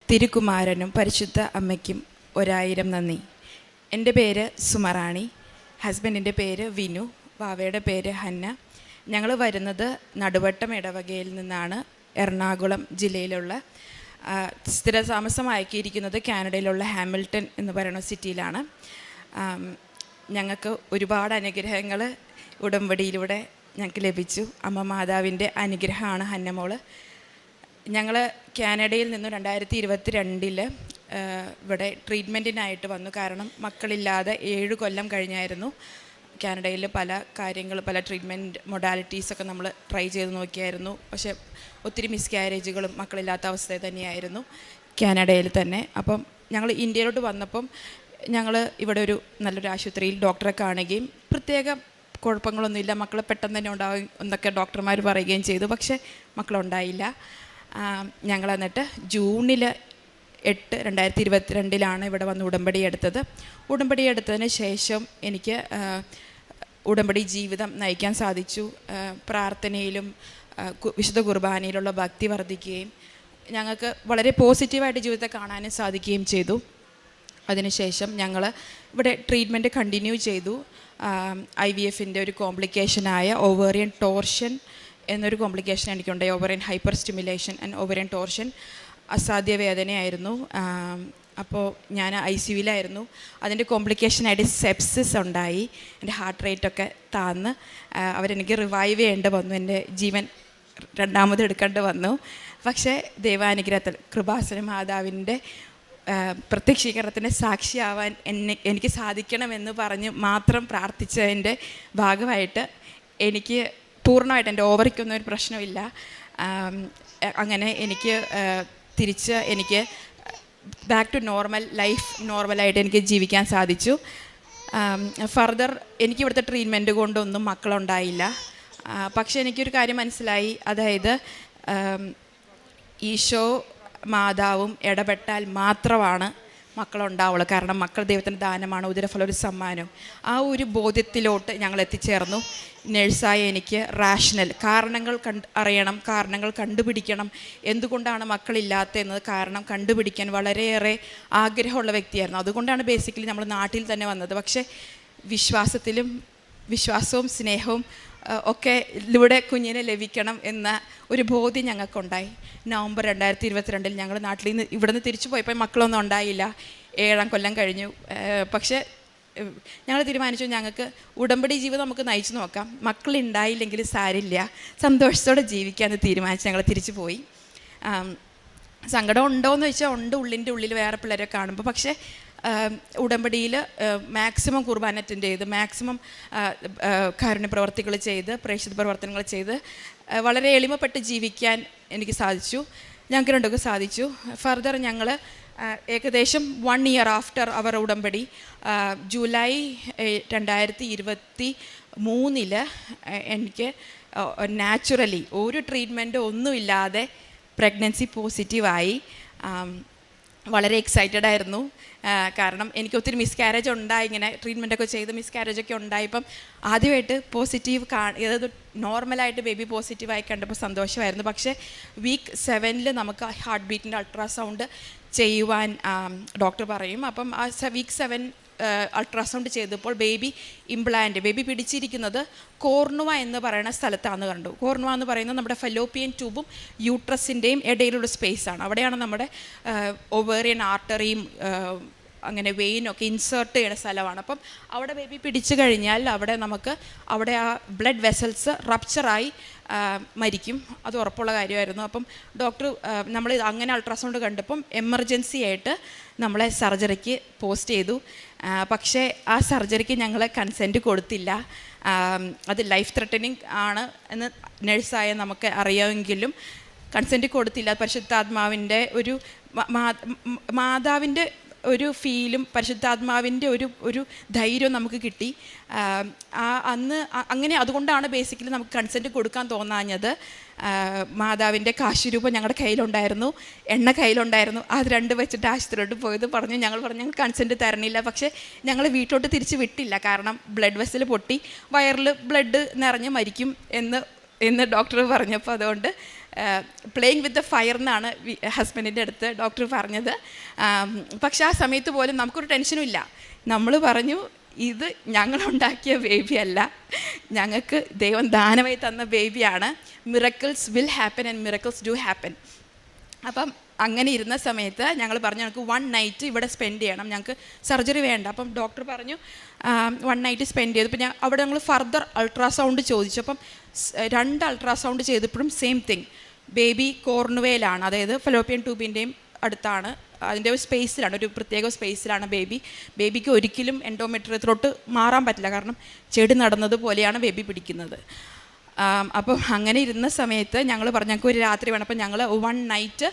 തിരുകുമാരനും പരിശുദ്ധ അമ്മയ്ക്കും 1000 നന്ദി. എൻ്റെ പേര് സുമറാണി, ഹസ്ബൻഡിൻ്റെ പേര് വിനു, വാവയുടെ പേര് ഹന്ന. ഞങ്ങൾ വരുന്നത് നടുവട്ടം ഇടവകയിൽ നിന്നാണ്. എറണാകുളം ജില്ലയിലുള്ള സ്ഥിരതാമസമാക്കിയിരിക്കുന്നത് കാനഡയിലുള്ള ഹാമിൽട്ടൺ എന്ന് പറയുന്ന സിറ്റിയിലാണ്. ഞങ്ങൾക്ക് ഒരുപാട് അനുഗ്രഹങ്ങൾ ഉടമ്പടിയിലൂടെ ഞങ്ങൾക്ക് ലഭിച്ചു. അമ്മ മാതാവിൻ്റെ അനുഗ്രഹമാണ് ഹന്നമോള്. ഞങ്ങൾ കാനഡയിൽ നിന്ന് 2022 ഇവിടെ ട്രീറ്റ്മെൻറ്റിനായിട്ട് വന്നു. കാരണം മക്കളില്ലാതെ 7 കൊല്ലം കഴിഞ്ഞായിരുന്നു. കാനഡയിൽ പല കാര്യങ്ങൾ, പല ട്രീറ്റ്മെൻറ്റ് മൊഡാലിറ്റീസൊക്കെ നമ്മൾ ട്രൈ ചെയ്ത് നോക്കിയായിരുന്നു. പക്ഷേ ഒത്തിരി മിസ്കാരേജുകളും മക്കളില്ലാത്ത അവസ്ഥ തന്നെയായിരുന്നു കാനഡയിൽ തന്നെ. അപ്പം ഞങ്ങൾ ഇന്ത്യയിലോട്ട് വന്നപ്പം ഞങ്ങൾ ഇവിടെ ഒരു നല്ലൊരു ആശുപത്രിയിൽ ഡോക്ടറെ കാണുകയും പ്രത്യേക കുഴപ്പങ്ങളൊന്നുമില്ല, മക്കൾ പെട്ടെന്ന് തന്നെ ഉണ്ടാവും എന്നൊക്കെ ഡോക്ടർമാർ പറയുകയും ചെയ്തു. പക്ഷേ മക്കളുണ്ടായില്ല. ഞങ്ങൾ എന്നിട്ട് ജൂണിൽ 8, 2022 ഇവിടെ വന്ന് ഉടമ്പടി എടുത്തത്. ഉടമ്പടി എടുത്തതിന് ശേഷം എനിക്ക് ഉടമ്പടി ജീവിതം നയിക്കാൻ സാധിച്ചു. പ്രാർത്ഥനയിലും വിശുദ്ധ കുർബാനയിലുള്ള ഭക്തി വർദ്ധിക്കുകയും ഞങ്ങൾക്ക് വളരെ പോസിറ്റീവായിട്ട് ജീവിതത്തെ കാണാനും സാധിക്കുകയും ചെയ്തു. അതിനുശേഷം ഞങ്ങൾ ഇവിടെ ട്രീറ്റ്മെൻറ്റ് കണ്ടിന്യൂ ചെയ്തു. IVFൻ്റെ ഒരു കോംപ്ലിക്കേഷനായ ഓവേറിയൻ ടോർഷൻ എന്നൊരു കോംപ്ലിക്കേഷൻ എനിക്കുണ്ടായി. Ovarian hyperstimulation and ovarian torsion. അസാധ്യ വേദനയായിരുന്നു. അപ്പോൾ ഞാൻ ICUവിലായിരുന്നു. അതിൻ്റെ കോംപ്ലിക്കേഷനായിട്ട് സെപ്സിസ് ഉണ്ടായി. എൻ്റെ ഹാർട്ട് റേറ്റൊക്കെ താന്ന് അവരെനിക്ക് റിവൈവ് ചെയ്യേണ്ടി വന്നു. എൻ്റെ ജീവൻ രണ്ടാമത് എടുക്കേണ്ടി വന്നു. പക്ഷേ ദൈവാനുഗ്രഹത്തിൽ കൃപാസന മാതാവിൻ്റെ പ്രത്യക്ഷീകരണത്തിൻ്റെ സാക്ഷിയാവാൻ എനിക്ക് സാധിക്കണമെന്ന് പറഞ്ഞ് മാത്രം പ്രാർത്ഥിച്ചതിൻ്റെ ഭാഗമായിട്ട് എനിക്ക് പൂർണ്ണമായിട്ട് എൻ്റെ ഓവറിക്കൊന്നും ഒരു പ്രശ്നമില്ല. അങ്ങനെ എനിക്ക് തിരിച്ച് എനിക്ക് ബാക്ക് ടു നോർമൽ ലൈഫ്, നോർമലായിട്ട് എനിക്ക് ജീവിക്കാൻ സാധിച്ചു. ഫർദർ എനിക്ക് ഇവിടുത്തെ ട്രീറ്റ്മെൻറ്റ് കൊണ്ടൊന്നും മക്കളുണ്ടായില്ല. പക്ഷേ എനിക്കൊരു കാര്യം മനസ്സിലായി, അതായത് ഈശോ മാതാവും ഇടപെട്ടാൽ മാത്രമാണ് മക്കളുണ്ടാവുള്ളൂ. കാരണം മക്കൾ ദൈവത്തിൻ്റെ ദാനമാണ്, ഉദരഫലം ഒരു സമ്മാനം. ആ ഒരു ബോധ്യത്തിലോട്ട് ഞങ്ങൾ എത്തിച്ചേർന്നു. നേഴ്സായ എനിക്ക് റാഷണൽ കാരണങ്ങൾ അറിയണം, കാരണങ്ങൾ കണ്ടുപിടിക്കണം. എന്തുകൊണ്ടാണ് മക്കളില്ലാത്തതെന്നത് കാരണം കണ്ടുപിടിക്കാൻ വളരെയേറെ ആഗ്രഹമുള്ള വ്യക്തിയായിരുന്നു. അതുകൊണ്ടാണ് ബേസിക്കലി നമ്മൾ നാട്ടിൽ തന്നെ വന്നത്. പക്ഷേ വിശ്വാസവും സ്നേഹവും ഒക്കെ ഇതിലൂടെ കുഞ്ഞിനെ ലഭിക്കണം എന്ന ഒരു ബോധ്യം ഞങ്ങൾക്കുണ്ടായി. നവംബർ 2022 ഞങ്ങൾ നാട്ടിൽ നിന്ന് ഇവിടുന്ന് തിരിച്ചു പോയപ്പോൾ മക്കളൊന്നും ഉണ്ടായില്ല. 7 കൊല്ലം കഴിഞ്ഞു. പക്ഷേ ഞങ്ങൾ തീരുമാനിച്ചു, ഞങ്ങൾക്ക് ഉടമ്പടി ജീവിതം നമുക്ക് നയിച്ചു നോക്കാം, മക്കളുണ്ടായില്ലെങ്കിൽ സാരില്ല, സന്തോഷത്തോടെ ജീവിക്കാമെന്ന് തീരുമാനിച്ച് ഞങ്ങൾ തിരിച്ചു പോയി. സങ്കടം ഉണ്ടോയെന്ന് വെച്ചാൽ ഉണ്ട്, ഉള്ളിൻ്റെ ഉള്ളിൽ വേറെ പിള്ളേരെ കാണുമ്പോൾ. പക്ഷേ ഉടമ്പടിയിൽ മാക്സിമം കുർബാന അറ്റൻഡ് ചെയ്ത്, മാക്സിമം കാരുണ്യ പ്രവർത്തികൾ ചെയ്ത്, പ്രേക്ഷിത പ്രവർത്തനങ്ങൾ ചെയ്ത് വളരെ എളിമപ്പെട്ട് ജീവിക്കാൻ എനിക്ക് സാധിച്ചു. ഞങ്ങൾക്ക് രണ്ടൊക്കെ സാധിച്ചു. ഫർദർ ഞങ്ങൾ ഏകദേശം 1 ഇയർ ആഫ്റ്റർ അവർ ഉടമ്പടി ജൂലൈ 2023 എനിക്ക് നാച്ചുറലി ഒരു ട്രീറ്റ്മെൻറ്റ് ഒന്നുമില്ലാതെ പ്രഗ്നൻസി പോസിറ്റീവായി. വളരെ എക്സൈറ്റഡ് ആയിരുന്നു. കാരണം എനിക്ക് ഒത്തിരി മിസ്കാരേജ് ഉണ്ടായി. ഇങ്ങനെ ട്രീറ്റ്മെൻറ്റൊക്കെ ചെയ്ത് മിസ്കാരേജൊക്കെ ഉണ്ടായപ്പം ആദ്യമായിട്ട് പോസിറ്റീവ് അതായത് നോർമലായിട്ട് ബേബി പോസിറ്റീവായി കണ്ടപ്പോൾ സന്തോഷമായിരുന്നു. പക്ഷേ വീക്ക് 7 നമുക്ക് ഹാർട്ട് ബീറ്റിൻ്റെ അൾട്രാസൗണ്ട് ചെയ്യുവാൻ ഡോക്ടർ പറയും. അപ്പം ആ വീക്ക് 7 അൾട്രാസൗണ്ട് ചെയ്തപ്പോൾ ബേബി പിടിച്ചിരിക്കുന്നത് കോർണുവ എന്ന് പറയുന്ന സ്ഥലത്താണെന്ന് കണ്ടു. കോർണുവ എന്ന് പറയുന്നത് നമ്മുടെ ഫെലോപ്പിയൻ ട്യൂബും യൂട്രസിൻ്റെയും ഇടയിലുള്ള സ്പേസാണ്. അവിടെയാണ് നമ്മുടെ ഒവേറിയൻ ആർട്ടറിയും അങ്ങനെ വെയിനൊക്കെ ഇൻസേർട്ട് ചെയ്യുന്ന സ്ഥലമാണ്. അപ്പം അവിടെ ബേബി പിടിച്ചു കഴിഞ്ഞാൽ അവിടെ ആ ബ്ലഡ് വെസൽസ് റപ്ചറായി മരിക്കും. അത് ഉറപ്പുള്ള കാര്യമായിരുന്നു. അപ്പം ഡോക്ടർ നമ്മൾ അങ്ങനെ അൾട്രാസൗണ്ട് കണ്ടപ്പം എമർജൻസി ആയിട്ട് നമ്മളെ സർജറിക്ക് പോസ്റ്റ് ചെയ്തു. പക്ഷേ ആ സർജറിക്ക് ഞങ്ങൾ കൺസെൻറ്റ് കൊടുത്തില്ല. അത് ലൈഫ് ത്രെട്ടനിങ് ആണ് എന്ന് നഴ്സായ നമുക്ക് അറിയാമെങ്കിലും കൺസെൻറ്റ് കൊടുത്തില്ല. പരിശുദ്ധാത്മാവിൻ്റെ ഒരു മാതാവിൻ്റെ ഒരു ഫീലും പരിശുദ്ധാത്മാവിൻ്റെ ഒരു ധൈര്യവും നമുക്ക് കിട്ടി. അന്ന് അങ്ങനെ അതുകൊണ്ടാണ് ബേസിക്കലി നമുക്ക് കൺസെൻറ്റ് കൊടുക്കാൻ തോന്നാഞ്ഞത്. മാതാവിൻ്റെ കാശുരൂപം ഞങ്ങളുടെ കയ്യിലുണ്ടായിരുന്നു, എണ്ണ കയ്യിലുണ്ടായിരുന്നു. അത് 2 വെച്ചിട്ട് ആശുപത്രിയിലോട്ട് പോയത് ഞങ്ങൾ പറഞ്ഞു ഞങ്ങൾ കൺസെൻറ്റ് തരണില്ല. പക്ഷേ ഞങ്ങൾ വീട്ടിലോട്ട് തിരിച്ച് വിട്ടില്ല. കാരണം ബ്ലഡ് വെസൽ പൊട്ടി വയറിൽ ബ്ലഡ് നിറഞ്ഞ് മരിക്കും എന്ന് ഡോക്ടർ പറഞ്ഞപ്പോൾ അതുകൊണ്ട് പ്ലേയിങ് വിത്ത് ദ ഫയർ എന്നാണ് ഹസ്ബൻഡിൻ്റെ അടുത്ത് ഡോക്ടർ പറഞ്ഞത്. പക്ഷെ ആ സമയത്ത് പോലും നമുക്കൊരു ടെൻഷനും ഇല്ല. നമ്മൾ പറഞ്ഞു, ഇത് ഞങ്ങളുണ്ടാക്കിയ ബേബി അല്ല, ഞങ്ങൾക്ക് ദൈവം ദാനമായി തന്ന ബേബിയാണ്. Miracles will happen and miracles do happen. അപ്പം അങ്ങനെ ഇരുന്ന സമയത്ത് ഞങ്ങൾ പറഞ്ഞു, ഞങ്ങൾക്ക് 1 നൈറ്റ് ഇവിടെ സ്പെൻഡ് ചെയ്യണം, ഞങ്ങൾക്ക് സർജറി വേണ്ട. അപ്പം ഡോക്ടർ പറഞ്ഞു 1 നൈറ്റ് സ്പെൻഡ് ചെയ്തു. അപ്പം അവിടെ ഞങ്ങൾ ഫർദർ അൾട്രാസൗണ്ട് ചോദിച്ചു. അപ്പം 2 അൾട്രാസൗണ്ട് ചെയ്തപ്പോഴും സെയിം തിങ്, ബേബി കോർണുവേലാണ്, അതായത് ഫലോപ്പിയൻ ട്യൂബിൻ്റെയും അടുത്താണ്, അതിൻ്റെ ഒരു സ്പേസിലാണ്, ഒരു പ്രത്യേക സ്പേസിലാണ് ബേബിക്ക് ഒരിക്കലും എൻഡോമെട്രിയത്തിലോട്ട് മാറാൻ പറ്റില്ല, കാരണം ചെടി നടന്നതുപോലെയാണ് ബേബി പിടിക്കുന്നത്. അപ്പം അങ്ങനെ ഇരുന്ന സമയത്ത് ഞങ്ങൾ പറഞ്ഞു ഞങ്ങൾക്ക് ഒരു രാത്രി വേണം. അപ്പം ഞങ്ങൾ 1 നൈറ്റ്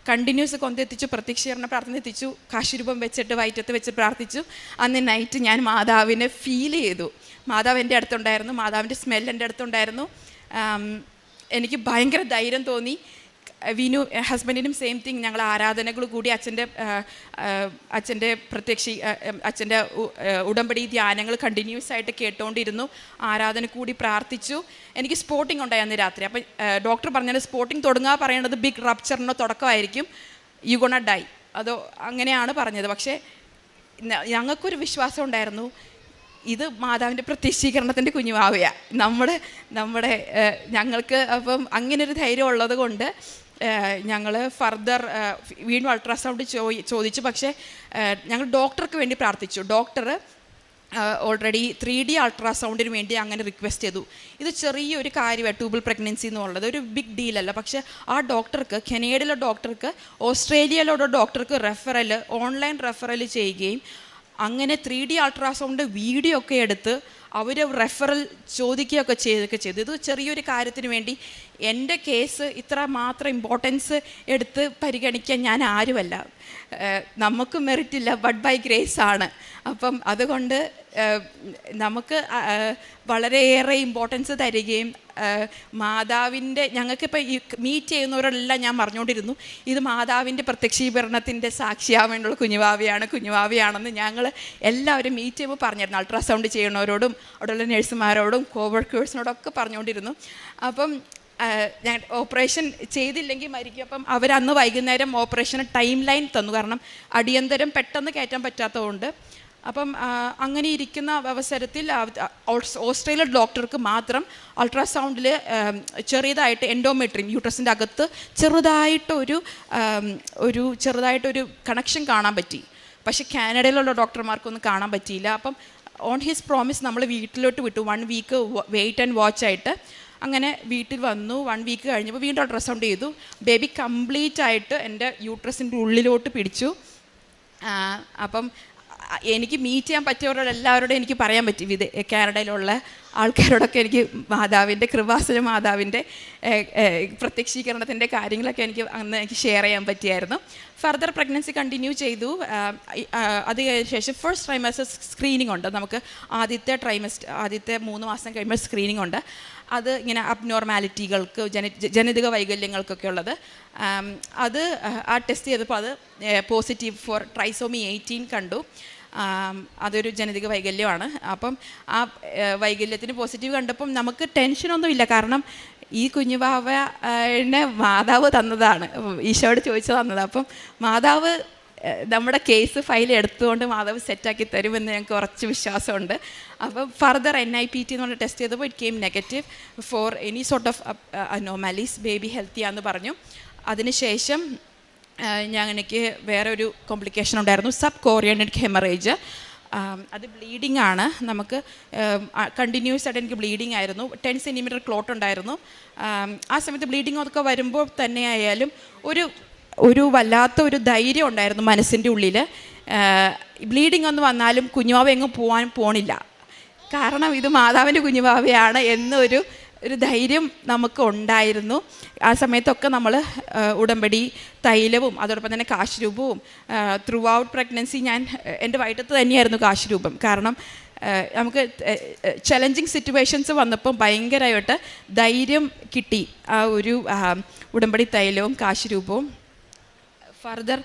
കണ്ടിന്യൂസ് കൊന്തെത്തിച്ചു, പ്രത്യക്ഷീകരണ പ്രാർത്ഥന എത്തിച്ചു, കാശുരൂപം വെച്ചിട്ട് വയറ്റത്ത് വെച്ച് പ്രാർത്ഥിച്ചു. അന്ന് നൈറ്റ് ഞാൻ മാതാവിനെ ഫീൽ ചെയ്തു. മാതാവ് എൻ്റെ അടുത്തുണ്ടായിരുന്നു, മാതാവിൻ്റെ സ്മെൽ എൻ്റെ അടുത്തുണ്ടായിരുന്നു. എനിക്ക് ഭയങ്കര ധൈര്യം തോന്നി. വിനു ഹസ്ബൻഡിനും സെയിം തിങ്. ഞങ്ങൾ ആരാധനകൾ കൂടി അച്ഛൻ്റെ അച്ഛൻ്റെ ഉടമ്പടി ധ്യാനങ്ങൾ കണ്ടിന്യൂസ് ആയിട്ട് കേട്ടുകൊണ്ടിരുന്നു. ആരാധന കൂടി പ്രാർത്ഥിച്ചു. എനിക്ക് സ്പോട്ടിംഗ് ഉണ്ടായി അന്ന് രാത്രി. അപ്പം ഡോക്ടർ പറഞ്ഞാൽ സ്പോട്ടിംഗ് തുടങ്ങുക പറയേണ്ടത് ബിഗ് റപ്ചറിൻ്റെ തുടക്കമായിരിക്കും, യു ഗോണ ഡൈ, അതോ അങ്ങനെയാണ് പറഞ്ഞത്. പക്ഷേ ഞങ്ങൾക്കൊരു വിശ്വാസം ഉണ്ടായിരുന്നു, ഇത് മാതാവിൻ്റെ പ്രത്യക്ഷീകരണത്തിൻ്റെ കുഞ്ഞുവാവയാണ് നമ്മുടെ ഞങ്ങൾക്ക്. അപ്പം അങ്ങനൊരു ധൈര്യം ഉള്ളത് കൊണ്ട് ഞങ്ങൾ ഫർദർ വീണ്ടും അൾട്രാസൗണ്ട് ചോദിച്ചു. പക്ഷേ ഞങ്ങൾ ഡോക്ടർക്ക് വേണ്ടി പ്രാർത്ഥിച്ചു. ഡോക്ടർ ഓൾറെഡി 3D അൾട്രാസൗണ്ടിന് വേണ്ടി അങ്ങനെ റിക്വസ്റ്റ് ചെയ്തു. ഇത് ചെറിയൊരു കാര്യമാണ്, ട്യൂബൽ പ്രഗ്നൻസി എന്നുള്ളത് ഒരു ബിഗ് ഡീലല്ല. പക്ഷേ ആ ഡോക്ടർക്ക്, കനേഡയിലെ ഡോക്ടർക്ക്, ഓസ്ട്രേലിയയിലുള്ള ഡോക്ടർക്ക് ഓൺലൈൻ റെഫറൽ ചെയ്യുകയും അങ്ങനെ 3D അൾട്രാസൗണ്ട് വീഡിയോ ഒക്കെ എടുത്ത് അവർ റെഫറൽ ചോദിക്കുകയൊക്കെ ചെയ്തു. ഇത് ചെറിയൊരു കാര്യത്തിന് വേണ്ടി എൻ്റെ കേസ് ഇത്ര മാത്രം ഇമ്പോർട്ടൻസ് എടുത്ത് പരിഗണിക്കാൻ ഞാൻ ആരുമല്ല. നമുക്ക് മെറിറ്റില്ല, ബട്ട് ബൈ ഗ്രേസ് ആണ്. അപ്പം അതുകൊണ്ട് നമുക്ക് വളരെയേറെ ഇമ്പോർട്ടൻസ് തരികയും മാതാവിൻ്റെ, ഞങ്ങൾക്കിപ്പോൾ ഈ മീറ്റ് ചെയ്യുന്നവരെല്ലാം ഞാൻ പറഞ്ഞുകൊണ്ടിരുന്നു, ഇത് മാതാവിൻ്റെ പ്രത്യക്ഷീകരണത്തിൻ്റെ സാക്ഷിയാവേണ്ടുള്ള കുഞ്ഞുവാവിയാണെന്ന് ഞങ്ങൾ എല്ലാവരും മീറ്റ് ചെയ്യുമ്പോൾ പറഞ്ഞിരുന്നു. അൾട്രാസൗണ്ട് ചെയ്യുന്നവരോടും അവിടെയുള്ള നഴ്സുമാരോടും കോവർക്കേഴ്സിനോടൊക്കെ പറഞ്ഞുകൊണ്ടിരുന്നു. അപ്പം ഞാൻ ഓപ്പറേഷൻ ചെയ്തില്ലെങ്കിൽ മരിക്കും. അപ്പം അവരന്ന് വൈകുന്നേരം ഓപ്പറേഷന് ടൈം ലൈൻ തന്നു, കാരണം അടിയന്തരം പെട്ടെന്ന് കയറ്റാൻ പറ്റാത്തതുകൊണ്ട്. അപ്പം അങ്ങനെ ഇരിക്കുന്ന അവസരത്തിൽ ഓസ്ട്രേലിയ ഡോക്ടർക്ക് മാത്രം അൾട്രാസൗണ്ടിൽ ചെറിയതായിട്ട് എൻഡോമെട്രിയം, യൂട്രസിൻ്റെ അകത്ത് ചെറുതായിട്ടൊരു കണക്ഷൻ കാണാൻ പറ്റി. പക്ഷേ കാനഡയിലുള്ള ഡോക്ടർമാർക്കൊന്നും കാണാൻ പറ്റിയില്ല. അപ്പം ഓൺ ഹിസ് പ്രോമിസ് നമ്മൾ വീട്ടിലോട്ട് വിട്ടു, 1 വീക്ക് വെയിറ്റ് ആൻഡ് വാച്ച് ആയിട്ട്. അങ്ങനെ വീട്ടിൽ വന്നു. 1 വീക്ക് കഴിഞ്ഞപ്പോൾ വീണ്ടും അൾട്രാസൗണ്ട് ചെയ്തു. ബേബി കംപ്ലീറ്റ് ആയിട്ട് എൻ്റെ യൂട്രസിൻ്റെ ഉള്ളിലോട്ട് പിടിച്ചു. അപ്പം എനിക്ക് മീറ്റ് ചെയ്യാൻ പറ്റിയവരോടെല്ലാവരോടും എനിക്ക് പറയാൻ പറ്റി, കാനഡയിലുള്ള ആൾക്കാരോടൊക്കെ എനിക്ക് മാതാവിൻ്റെ മാതാവിൻ്റെ പ്രത്യക്ഷീകരണത്തിൻ്റെ കാര്യങ്ങളൊക്കെ എനിക്ക് ഷെയർ ചെയ്യാൻ പറ്റിയായിരുന്നു. ഫർദർ പ്രഗ്നൻസി കണ്ടിന്യൂ ചെയ്തു. അത് കഴിഞ്ഞ ശേഷം ഫസ്റ്റ് ട്രൈമസ്റ്റർ സ്ക്രീനിങ് ഉണ്ട്. നമുക്ക് ആദ്യത്തെ 3 മാസം കഴിയുമ്പോൾ സ്ക്രീനിങ് ഉണ്ട്. അത് ഇങ്ങനെ അബ്നോർമാലിറ്റികൾക്ക്, ജനിതക വൈകല്യങ്ങൾക്കൊക്കെ ഉള്ളത്. അത് ആ ടെസ്റ്റ് ചെയ്തപ്പോൾ അത് പോസിറ്റീവ് ഫോർ ട്രൈസോമി 18 കണ്ടു. അതൊരു ജനിതക വൈകല്യമാണ്. അപ്പം ആ വൈകല്യത്തിന് പോസിറ്റീവ് കണ്ടപ്പം നമുക്ക് ടെൻഷനൊന്നുമില്ല, കാരണം ഈ കുഞ്ഞുവാവനെ മാതാവ് തന്നതാണ്, ഈശോയോട് ചോദിച്ചു തന്നത്. അപ്പം മാതാവ് നമ്മുടെ കേസ് ഫയൽ എടുത്തുകൊണ്ട് മാതാവ് സെറ്റാക്കി തരുമെന്ന് ഞങ്ങൾക്ക് കുറച്ച് വിശ്വാസമുണ്ട്. അപ്പം ഫർദർ NIPT എന്ന് പറഞ്ഞ ടെസ്റ്റ് ചെയ്തപ്പോൾ it came negative for any sort of anomalies, baby ഹെൽത്തിയാന്ന് പറഞ്ഞു. അതിനുശേഷം എനിക്ക് വേറെ ഒരു കോംപ്ലിക്കേഷൻ ഉണ്ടായിരുന്നു, സബ് കോറിയോണിക് ഹെമറേജ്. അത് ബ്ലീഡിംഗ് ആണ്. നമുക്ക് കണ്ടിന്യൂസ് ആയിട്ട് എനിക്ക് ബ്ലീഡിംഗ് ആയിരുന്നു. 10 സെൻറ്റിമീറ്റർ ക്ലോട്ട് ഉണ്ടായിരുന്നു. ആ സമയത്ത് ബ്ലീഡിംഗ് ഒക്കെ വരുമ്പോൾ തന്നെ ആയാലും ഒരു വല്ലാത്ത ഒരു ധൈര്യം ഉണ്ടായിരുന്നു മനസ്സിൻ്റെ ഉള്ളിൽ. ബ്ലീഡിംഗ് ഒന്ന് വന്നാലും കുഞ്ഞുവാവ എങ്ങും പോണില്ല, കാരണം ഇത് മാതാവിൻ്റെ കുഞ്ഞുവാവയാണ് എന്നൊരു ധൈര്യം നമുക്ക് ഉണ്ടായിരുന്നു. ആ സമയത്തൊക്കെ നമ്മൾ ഉടമ്പടി തൈലവും അതോടൊപ്പം തന്നെ കാശുരൂപവും ത്രൂ ഔട്ട് പ്രഗ്നൻസി എൻ്റെ വയറ്റത്ത് തന്നെയായിരുന്നു കാശുരൂപം. കാരണം നമുക്ക് ചലഞ്ചിങ് സിറ്റുവേഷൻസ് വന്നപ്പോൾ ഭയങ്കരമായിട്ട് ധൈര്യം കിട്ടി ആ ഒരു ഉടമ്പടി തൈലവും കാശുരൂപവും. ഫർദർ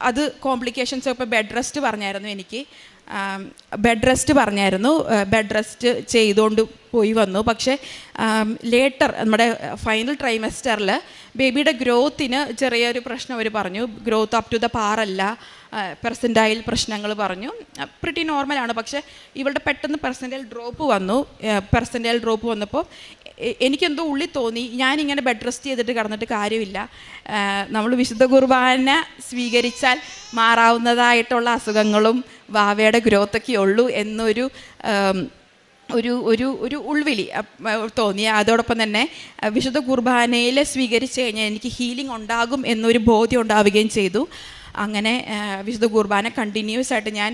അത് കോംപ്ലിക്കേഷൻസ് ഇപ്പോൾ ബെഡ് റെസ്റ്റ് പറഞ്ഞായിരുന്നു എനിക്ക്. ബെഡ് റെസ്റ്റ് പറഞ്ഞായിരുന്നു. ബെഡ് റെസ്റ്റ് ചെയ്തുകൊണ്ട് പോയി വന്നു. പക്ഷേ ലേറ്റർ നമ്മുടെ ഫൈനൽ ട്രൈമസ്റ്ററിൽ ബേബിയുടെ ഗ്രോത്തിന് ചെറിയൊരു പ്രശ്നം അവർ പറഞ്ഞു. ഗ്രോത്ത് അപ് ടു ദ പാറല്ല, പെർസെൻറ്റൈൽ പ്രശ്നങ്ങൾ പറഞ്ഞു. പ്രിറ്റി നോർമലാണ്. പക്ഷേ ഇവളുടെ പെട്ടെന്ന് പെർസെൻറ്റൈൽ ഡ്രോപ്പ് വന്നു. പെർസെൻറ്റൈൽ ഡ്രോപ്പ് വന്നപ്പോൾ എനിക്കെന്തോ ഉള്ളിൽ തോന്നി, ഞാനിങ്ങനെ ബെഡ് റെസ്റ്റ് ചെയ്തിട്ട് കിടന്നിട്ട് കാര്യമില്ല, നമ്മൾ വിശുദ്ധ കുർബാന സ്വീകരിച്ചാൽ മാറാവുന്നതായിട്ടുള്ള അസുഖങ്ങളും വാവയുടെ ഗ്രോത്തൊക്കെ ഉള്ളൂ എന്നൊരു ഒരു ഒരു ഒരു ഉൾവിളി തോന്നി. അതോടൊപ്പം തന്നെ വിശുദ്ധ കുർബാനയിൽ സ്വീകരിച്ചു കഴിഞ്ഞാൽ എനിക്ക് ഹീലിംഗ് ഉണ്ടാകും എന്നൊരു ബോധ്യം ഉണ്ടാവുകയും ചെയ്തു. അങ്ങനെ വിശുദ്ധ കുർബാന കണ്ടിന്യൂസ് ആയിട്ട് ഞാൻ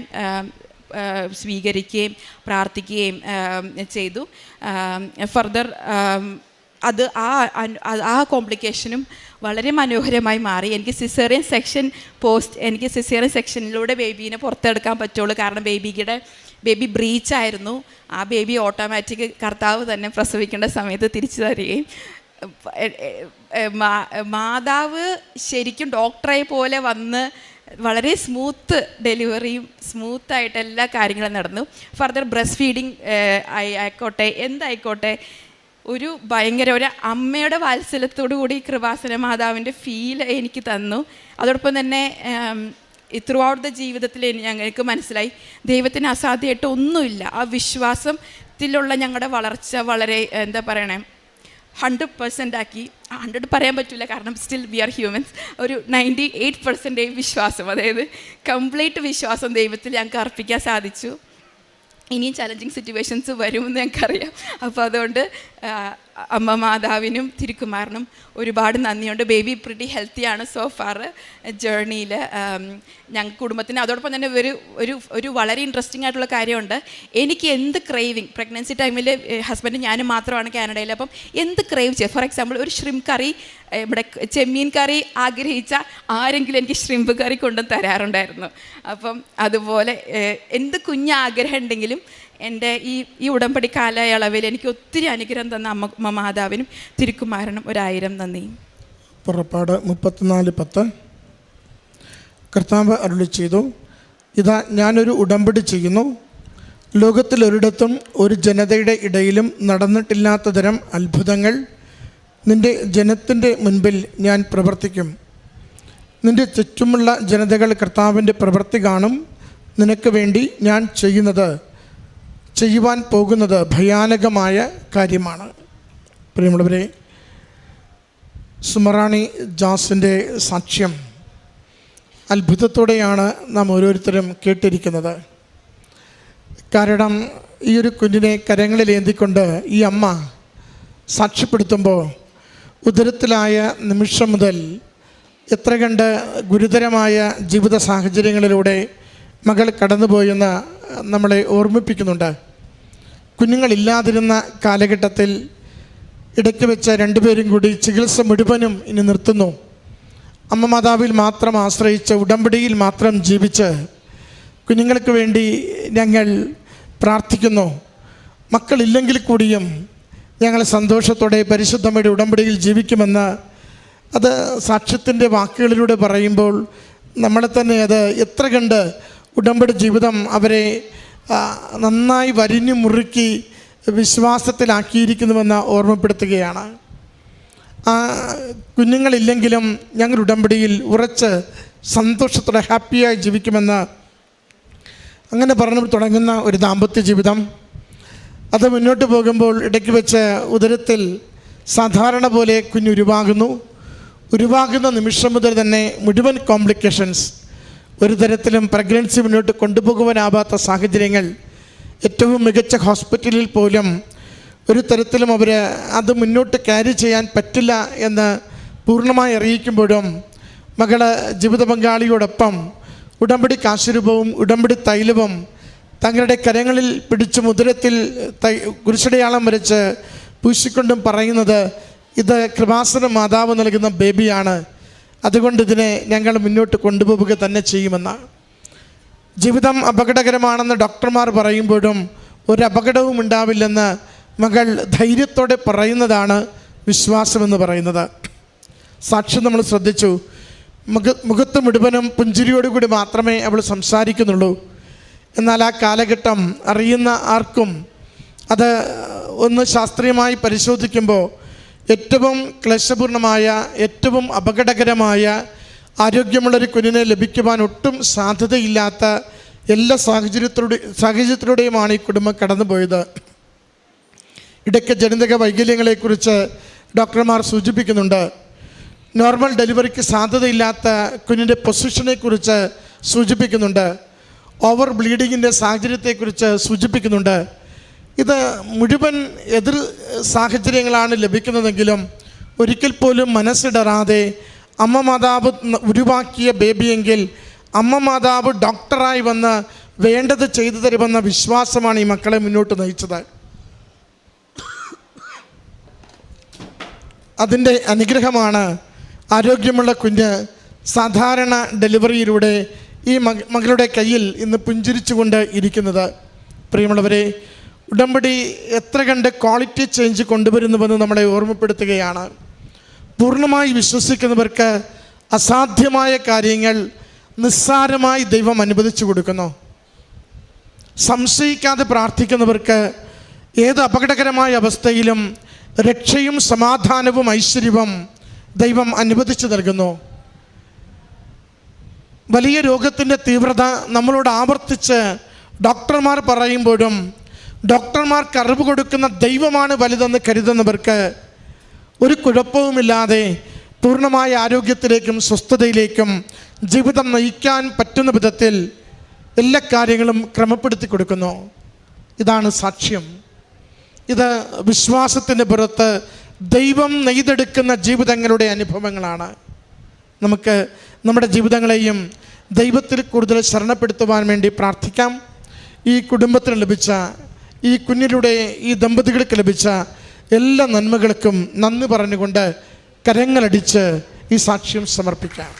സ്വീകരിക്കുകയും പ്രാർത്ഥിക്കുകയും ചെയ്തു. ഫർദർ അത് ആ കോംപ്ലിക്കേഷനും വളരെ മനോഹരമായി മാറി. എനിക്ക് സിസേറിയൻ സെക്ഷനിലൂടെ ബേബീനെ പുറത്തെടുക്കാൻ പറ്റുള്ളൂ. കാരണം ബേബി ബ്രീച്ചായിരുന്നു. ആ ബേബി ഓട്ടോമാറ്റിക് കർത്താവ് തന്നെ പ്രസവിക്കേണ്ട സമയത്ത് തിരിച്ചു തരികയും മാതാവ് ശരിക്കും ഡോക്ടറെ പോലെ വന്ന് വളരെ സ്മൂത്ത് ഡെലിവറിയും സ്മൂത്തായിട്ട് എല്ലാ കാര്യങ്ങളും നടന്നു. ഫർദർ ബ്രസ്റ്റ് ഫീഡിങ് ആയിക്കോട്ടെ എന്തായിക്കോട്ടെ ഒരു ഭയങ്കര ഒരു അമ്മയുടെ വാത്സല്യത്തോടു കൂടി കൃപാസന മാതാവിൻ്റെ ഫീൽ എനിക്ക് തന്നു. അതോടൊപ്പം തന്നെ ത്രൂ ഔട്ട് ദ ജീവിതത്തിൽ ഞങ്ങൾക്ക് മനസ്സിലായി ദൈവത്തിന് അസാധ്യമായിട്ട് ഒന്നുമില്ല. ആ വിശ്വാസത്തിലുള്ള ഞങ്ങളുടെ വളർച്ച വളരെ എന്താ പറയണേ 100% ആക്കി. 100 പറയാൻ പറ്റില്ല, കാരണം സ്റ്റിൽ വി ആർ ഹ്യൂമൻസ്. ഒരു 98% വിശ്വാസം, അതായത് കംപ്ലീറ്റ് വിശ്വാസം ദൈവത്തിൽ ഞങ്ങൾക്ക് അർപ്പിക്കാൻ സാധിച്ചു. ഇനിയും ചലഞ്ചിങ് സിറ്റുവേഷൻസ് വരുമെന്ന് ഞങ്ങൾക്കറിയാം. അപ്പോൾ അതുകൊണ്ട് അമ്മ മാതാവിനും തിരുക്കുമാറിനും ഒരുപാട് നന്ദിയുണ്ട്. ബേബി പ്രിറ്റി ഹെൽത്തിയാണ് സോ ഫാർ ജേർണിയിൽ ഞങ്ങൾ കുടുംബത്തിന്. അതോടൊപ്പം തന്നെ ഒരു വളരെ ഇൻട്രസ്റ്റിംഗ് ആയിട്ടുള്ള കാര്യമുണ്ട്. എനിക്ക് എന്ത് ക്രേവിങ് പ്രഗ്നൻസി ടൈമിൽ ഹസ്ബൻഡ് ഞാനും മാത്രമാണ് കാനഡയിൽ. അപ്പം എന്ത് ക്രേവ് ചെയ്യുക, ഫോർ എക്സാമ്പിൾ ഒരു ഷ്രിംപ് കറി, ഇവിടെ ചെമ്മീൻ കറി ആഗ്രഹിച്ച ആരെങ്കിലും എനിക്ക് ഷ്രിംപ് കറി കൊണ്ടു തരാറുണ്ടായിരുന്നു. അപ്പം അതുപോലെ എന്ത് കുഞ്ഞാഗ്രഹം ഉണ്ടെങ്കിലും എൻ്റെ ഈ ഉടമ്പടി കാലയളവിൽ എനിക്ക് ഒത്തിരി അനുഗ്രഹം തന്ന അമ്മ മാതാവിനും തിരുക്കുമാരനും 1000 നന്ദി. പുറപ്പാട് 34:10 കർത്താവ് അരുളി ചെയ്തു, ഇതാ ഞാനൊരു ഉടമ്പടി ചെയ്യുന്നു, ലോകത്തിലൊരിടത്തും ഒരു ജനതയുടെ ഇടയിലും നടന്നിട്ടില്ലാത്ത തരം അത്ഭുതങ്ങൾ നിൻ്റെ ജനത്തിൻ്റെ മുൻപിൽ ഞാൻ പ്രവർത്തിക്കും. നിൻ്റെ ചുറ്റുമുള്ള ജനതകൾ കർത്താവിൻ്റെ പ്രവൃത്തി കാണും. നിനക്ക് വേണ്ടി ഞാൻ ചെയ്യുവാൻ പോകുന്നത് ഭയാനകമായ കാര്യമാണ്. പ്രിയമുള്ളവരെ, സുമറാണി ജാസിൻ്റെ സാക്ഷ്യം അത്ഭുതത്തോടെയാണ് നാം ഓരോരുത്തരും കേട്ടിരിക്കുന്നത്. കാരണം ഈ ഒരു കുഞ്ഞിനെ കരങ്ങളിലേന്തിക്കൊണ്ട് ഈ അമ്മ സാക്ഷ്യപ്പെടുത്തുമ്പോൾ ഉദരത്തിലായ നിമിഷം മുതൽ എത്ര കണ്ട് ഗുരുതരമായ ജീവിത സാഹചര്യങ്ങളിലൂടെ മകൾ കടന്നുപോയെന്ന് നമ്മളെ ഓർമ്മിപ്പിക്കുന്നുണ്ട്. കുഞ്ഞുങ്ങളില്ലാതിരുന്ന കാലഘട്ടത്തിൽ ഇടയ്ക്ക് വെച്ച് രണ്ടുപേരും കൂടി ചികിത്സ മുഴുവനും ഇനി നിർത്തുന്നു. അമ്മ മാതാവിൽ മാത്രം ആശ്രയിച്ച് ഉടമ്പടിയിൽ മാത്രം ജീവിച്ച് കുഞ്ഞുങ്ങൾക്ക് വേണ്ടി ഞങ്ങൾ പ്രാർത്ഥിക്കുന്നു. മക്കളില്ലെങ്കിൽ കൂടിയും ഞങ്ങൾ സന്തോഷത്തോടെ പരിശുദ്ധമ്മയുടെ ഉടമ്പടിയിൽ ജീവിക്കുമെന്ന് അത് സാക്ഷ്യത്തിൻ്റെ വാക്കുകളിലൂടെ പറയുമ്പോൾ നമ്മളെ തന്നെ അത് എത്ര കണ്ട് ഉടമ്പടി ജീവിതം അവരെ നന്നായി വരിഞ്ഞു മുറുക്കി വിശ്വാസത്തിലാക്കിയിരിക്കുന്നുവെന്ന് ഓർമ്മപ്പെടുത്തുകയാണ്. കുഞ്ഞുങ്ങളില്ലെങ്കിലും ഞങ്ങൾ ഉടമ്പടിയിൽ ഉറച്ച് സന്തോഷത്തോടെ ഹാപ്പിയായി ജീവിക്കുമെന്ന് അങ്ങനെ പറഞ്ഞു തുടങ്ങുന്ന ഒരു ദാമ്പത്യ ജീവിതം. അത് മുന്നോട്ട് പോകുമ്പോൾ ഇടയ്ക്ക് വെച്ച് ഉദരത്തിൽ സാധാരണ പോലെ ഉരുവാകുന്ന നിമിഷം മുതൽ തന്നെ മുഴുവൻ കോംപ്ലിക്കേഷൻസ്, ഒരു തരത്തിലും പ്രഗ്നൻസി മുന്നോട്ട് കൊണ്ടുപോകുവാനാവാത്ത സാഹചര്യങ്ങൾ, ഏറ്റവും മികച്ച ഹോസ്പിറ്റലിൽ പോലും ഒരു തരത്തിലും അത് മുന്നോട്ട് ക്യാരി ചെയ്യാൻ പറ്റില്ല എന്ന് പൂർണ്ണമായി അറിയിക്കുമ്പോഴും മകള് ജീവിത പങ്കാളിയോടൊപ്പം ഉടമ്പടി കാശുരൂപവും ഉടമ്പടി തൈലവും തങ്ങളുടെ കരങ്ങളിൽ പിടിച്ച് മുദ്രത്തിൽ കുരിശടയാളം വരച്ച് പൂശിക്കൊണ്ടും പറയുന്നത്, ഇത് കൃപാസന മാതാവ് നൽകുന്ന ബേബിയാണ്, അതുകൊണ്ട് ഇതിനെ ഞങ്ങൾ മുന്നോട്ട് കൊണ്ടുപോവുക തന്നെ ചെയ്യുമെന്ന്. ജീവിതം അപകടകരമാണെന്ന് ഡോക്ടർമാർ പറയുമ്പോഴും ഒരു അപകടവും ഉണ്ടാവില്ലെന്ന് മകൾ ധൈര്യത്തോടെ പറയുന്നതാണ് വിശ്വാസമെന്ന് പറയുന്നത്. സാക്ഷ്യം നമ്മൾ ശ്രദ്ധിച്ചു. മുഖത്ത് മുഴുവനും പുഞ്ചിരിയോടുകൂടി മാത്രമേ അവൾ സംസാരിക്കുന്നുള്ളൂ. എന്നാൽ ആ കാലഘട്ടം അറിയുന്ന ആർക്കും അത് ഒന്ന് ശാസ്ത്രീയമായി പരിശോധിക്കുമ്പോൾ ഏറ്റവും ക്ലേശപൂർണമായ, ഏറ്റവും അപകടകരമായ ആരോഗ്യമുള്ളൊരു കുഞ്ഞിനെ ലഭിക്കുവാൻ ഒട്ടും സാധ്യതയില്ലാത്ത എല്ലാ സാഹചര്യത്തിലൂടെയുമാണ് ഈ കുടുംബം കടന്നുപോയത്. ഇടയ്ക്ക് ജനിതക വൈകല്യങ്ങളെക്കുറിച്ച് ഡോക്ടർമാർ സൂചിപ്പിക്കുന്നുണ്ട്. നോർമൽ ഡെലിവറിക്ക് സാധ്യതയില്ലാത്ത കുഞ്ഞിൻ്റെ പൊസിഷനെക്കുറിച്ച് സൂചിപ്പിക്കുന്നുണ്ട്. ഓവർ ബ്ലീഡിങ്ങിൻ്റെ സാഹചര്യത്തെക്കുറിച്ച് സൂചിപ്പിക്കുന്നുണ്ട്. ഇത് മുഴുവൻ എതിർ സാഹചര്യങ്ങളാണ് ലഭിക്കുന്നതെങ്കിലും ഒരിക്കൽ പോലും മനസ്സിടറാതെ അമ്മ മാതാവ് ഉരുവാക്കിയ ബേബിയെങ്കിൽ അമ്മ മാതാവ് ഡോക്ടറായി വന്ന് വേണ്ടത് ചെയ്തു തരുമെന്ന വിശ്വാസമാണ് ഈ മക്കളെ മുന്നോട്ട് നയിച്ചത്. അതിൻ്റെ അനുഗ്രഹമാണ് ആരോഗ്യമുള്ള കുഞ്ഞ് സാധാരണ ഡെലിവറിയിലൂടെ ഈ മകളുടെ കയ്യിൽ ഇന്ന് പുഞ്ചിരിച്ചുകൊണ്ട് ഇരിക്കുന്നത്. പ്രിയമുള്ളവരെ, ഉടമ്പടി എത്ര കണ്ട് ക്വാളിറ്റി ചേഞ്ച് കൊണ്ടുവരുന്നുവെന്ന് നമ്മളെ ഓർമ്മപ്പെടുത്തുകയാണ്. പൂർണ്ണമായി വിശ്വസിക്കുന്നവർക്ക് അസാധ്യമായ കാര്യങ്ങൾ നിസ്സാരമായി ദൈവം അനുവദിച്ചു കൊടുക്കുന്നു. സംശയിക്കാതെ പ്രാർത്ഥിക്കുന്നവർക്ക് ഏത് അപകടകരമായ അവസ്ഥയിലും രക്ഷയും സമാധാനവും ഐശ്വര്യവും ദൈവം അനുവദിച്ചു നൽകുന്നു. വലിയ രോഗത്തിൻ്റെ തീവ്രത നമ്മളോട് ആവർത്തിച്ച് ഡോക്ടർമാർ പറയുമ്പോഴും ഡോക്ടർമാർക്ക് അറിവ് കൊടുക്കുന്ന ദൈവമാണ് വലുതെന്ന് കരുതുന്നവർക്ക് ഒരു കുഴപ്പവുമില്ലാതെ പൂർണ്ണമായ ആരോഗ്യത്തിലേക്കും സ്വസ്ഥതയിലേക്കും ജീവിതം നയിക്കാൻ പറ്റുന്ന വിധത്തിൽ എല്ലാ കാര്യങ്ങളും ക്രമപ്പെടുത്തി കൊടുക്കുന്നു. ഇതാണ് സാക്ഷ്യം. ഇത് വിശ്വാസത്തിൻ്റെ പുറത്ത് ദൈവം നെയ്തെടുക്കുന്ന ജീവിതങ്ങളുടെ അനുഭവങ്ങളാണ്. നമുക്ക് നമ്മുടെ ജീവിതങ്ങളെയും ദൈവത്തിൽ കൂടുതൽ ശരണപ്പെടുത്തുവാൻ വേണ്ടി പ്രാർത്ഥിക്കാം. ഈ കുടുംബത്തിന് ലഭിച്ച, ഈ കുഞ്ഞിലൂടെ ഈ ദമ്പതികൾക്ക് ലഭിച്ച എല്ലാ നന്മകൾക്കും നന്ദി പറഞ്ഞുകൊണ്ട് കരങ്ങളടിച്ച് ഈ സാക്ഷ്യം സമർപ്പിക്കാം.